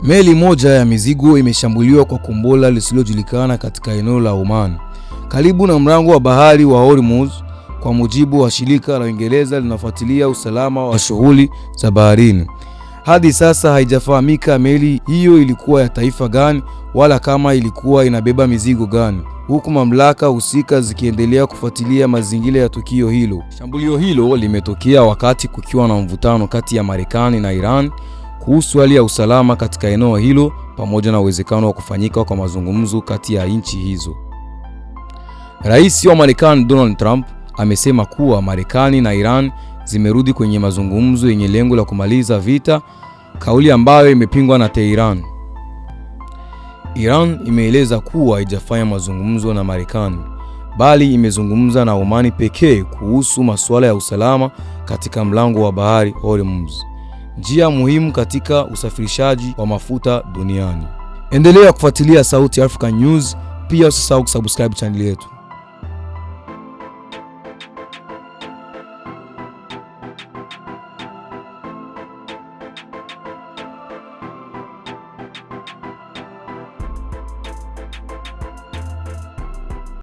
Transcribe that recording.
Meli moja ya mizigo imeshambuliwa kwa kombora lisilojulikana katika eneo la Oman, karibu na mlango wa bahari wa Hormuz, kwa mujibu wa shirika la Uingereza linafuatilia usalama wa shughuli za baharini. Hadi sasa haijafahamika meli hiyo ilikuwa ya taifa gani wala kama ilikuwa inabeba mizigo gani, huku mamlaka husika zikiendelea kufuatilia mazingira ya tukio hilo. Shambulio hilo limetokea wakati kukiwa na mvutano kati ya Marekani na Iran kuhusu hali ya usalama katika eneo hilo, pamoja na uwezekano wa kufanyika kwa mazungumzo kati ya nchi hizo. Rais wa Marekani Donald Trump amesema kuwa Marekani na Iran zimerudi kwenye mazungumzo yenye lengo la kumaliza vita, kauli ambayo imepingwa na Tehran. Iran imeeleza kuwa haijafanya mazungumzo na Marekani, bali imezungumza na Oman pekee kuhusu masuala ya usalama katika mlango wa bahari Hormuz, njia muhimu katika usafirishaji wa mafuta duniani. Endelea kufuatilia Sauti Africa News, pia usisahau kusubscribe channel yetu.